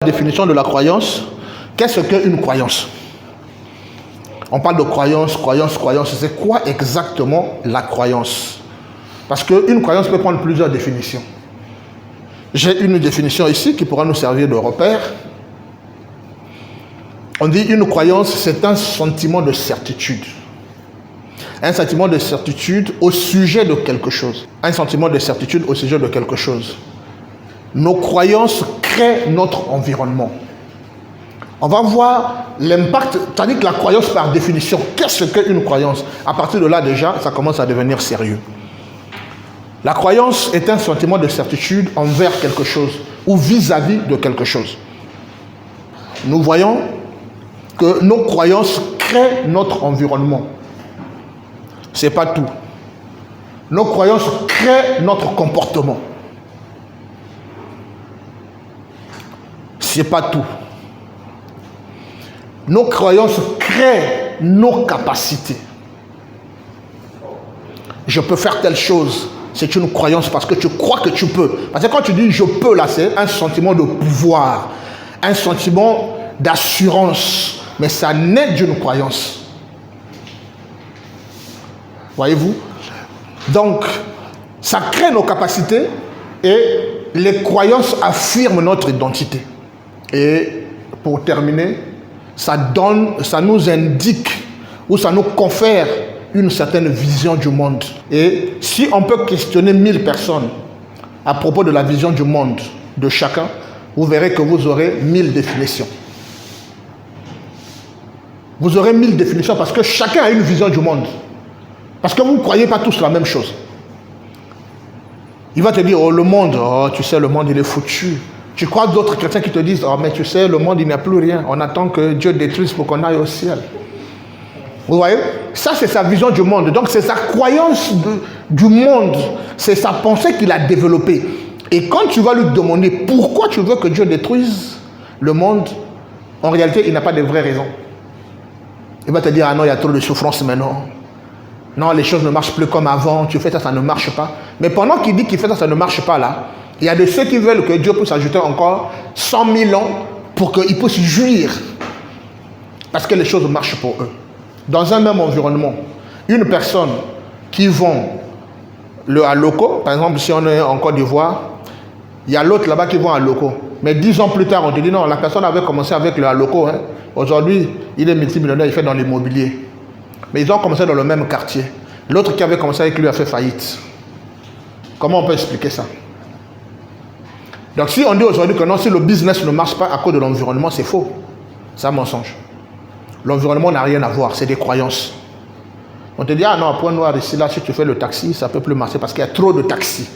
La définition de la croyance, qu'est-ce qu'une croyance? On parle de croyance. C'est quoi exactement la croyance? Parce qu'une croyance peut prendre plusieurs définitions. J'ai une définition ici qui pourra nous servir de repère. On dit une croyance, c'est un sentiment de certitude. Un sentiment de certitude au sujet de quelque chose. Un sentiment de certitude au sujet de quelque chose. Nos croyances créent notre environnement. On va voir l'impact, tandis que la croyance par définition, qu'est-ce qu'une croyance? À partir de là déjà, ça commence à devenir sérieux. La croyance est un sentiment de certitude envers quelque chose ou vis-à-vis de quelque chose. Nous voyons que nos croyances créent notre environnement. C'est pas tout. Nos croyances créent notre comportement. C'est pas tout. Nos croyances créent nos capacités. Je peux faire telle chose. C'est une croyance parce que tu crois que tu peux. Parce que quand tu dis je peux, là, c'est un sentiment de pouvoir, un sentiment d'assurance. Mais ça naît d'une croyance. Voyez-vous? Donc, ça crée nos capacités et les croyances affirment notre identité. Et pour terminer, ça nous indique ou ça nous confère une certaine vision du monde. Et si on peut questionner 1000 personnes à propos de la vision du monde de chacun, vous verrez que vous aurez 1000 définitions. Vous aurez 1000 définitions parce que chacun a une vision du monde. Parce que vous ne croyez pas tous la même chose. Il va te dire, oh le monde, oh tu sais le monde il est foutu. Tu crois d'autres chrétiens qui te disent, oh mais tu sais le monde il n'y a plus rien. On attend que Dieu détruise pour qu'on aille au ciel. Vous voyez? Ça c'est sa vision du monde. Donc c'est sa croyance du monde. C'est sa pensée qu'il a développée. Et quand tu vas lui demander pourquoi tu veux que Dieu détruise le monde, en réalité il n'a pas de vraies raisons. Il va te dire, ah non il y a trop de souffrance maintenant. Non, les choses ne marchent plus comme avant, tu fais ça, ça ne marche pas. Mais pendant qu'il dit qu'il fait ça, ça ne marche pas là, il y a de ceux qui veulent que Dieu puisse ajouter encore 100 000 ans pour qu'ils puissent jouir. Parce que les choses marchent pour eux. Dans un même environnement, une personne qui vend le Aloko, par exemple, si on est en Côte d'Ivoire, il y a l'autre là-bas qui vend un Aloko. Mais 10 ans plus tard, on te dit non, la personne avait commencé avec le Aloko. Hein. Aujourd'hui, il est multimillionnaire, il fait dans l'immobilier. Mais ils ont commencé dans le même quartier. L'autre qui avait commencé avec lui a fait faillite. Comment on peut expliquer ça? Donc si on dit aujourd'hui que non, si le business ne marche pas à cause de l'environnement, c'est faux. C'est un mensonge. L'environnement n'a rien à voir, c'est des croyances. On te dit, ah non, à Point Noir, ici, là, si tu fais le taxi, ça ne peut plus marcher parce qu'il y a trop de taxis.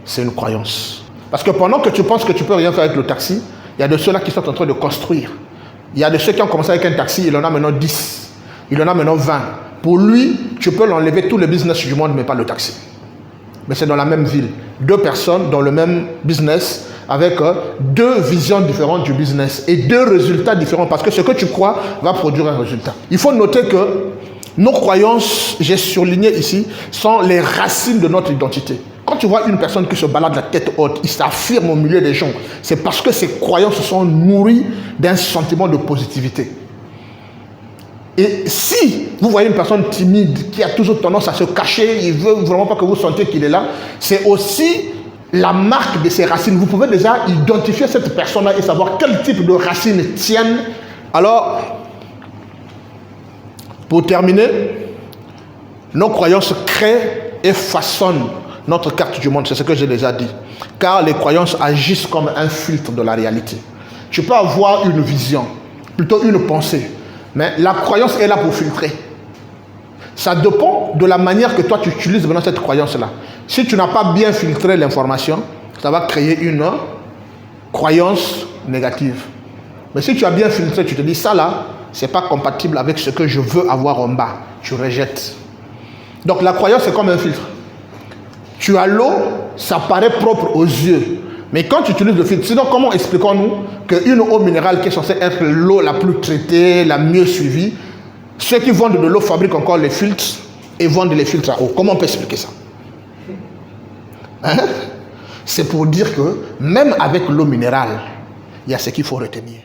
C'est une croyance. Parce que pendant que tu penses que tu ne peux rien faire avec le taxi, il y a de ceux-là qui sont en train de construire. Il y a de ceux qui ont commencé avec un taxi, il en a maintenant 10. Il en a maintenant 20. Pour lui, tu peux l'enlever tout le business du monde, mais pas le taxi. Mais c'est dans la même ville. 2 personnes dans le même business, avec 2 visions différentes du business et 2 résultats différents. Parce que ce que tu crois va produire un résultat. Il faut noter que nos croyances, j'ai surligné ici, sont les racines de notre identité. Quand tu vois une personne qui se balade la tête haute, il s'affirme au milieu des gens, c'est parce que ses croyances sont nourries d'un sentiment de positivité. Et si vous voyez une personne timide qui a toujours tendance à se cacher, il ne veut vraiment pas que vous sentiez qu'il est là, c'est aussi la marque de ses racines. Vous pouvez déjà identifier cette personne-là et savoir quel type de racines tiennent. Alors, pour terminer, nos croyances créent et façonnent notre carte du monde, c'est ce que j'ai déjà dit. Car les croyances agissent comme un filtre de la réalité. Tu peux avoir une vision, plutôt une pensée. Mais la croyance est là pour filtrer. Ça dépend de la manière que toi tu utilises maintenant cette croyance-là. Si tu n'as pas bien filtré l'information, ça va créer une croyance négative. Mais si tu as bien filtré, tu te dis ça là, c'est pas compatible avec ce que je veux avoir en bas. Tu rejettes. Donc la croyance c'est comme un filtre. Tu as l'eau, ça paraît propre aux yeux. Mais quand tu utilises le filtre, sinon comment expliquons-nous qu'une eau minérale qui est censée être l'eau la plus traitée, la mieux suivie, ceux qui vendent de l'eau fabriquent encore les filtres et vendent les filtres à eau. Comment on peut expliquer ça? Hein? C'est pour dire que même avec l'eau minérale, il y a ce qu'il faut retenir.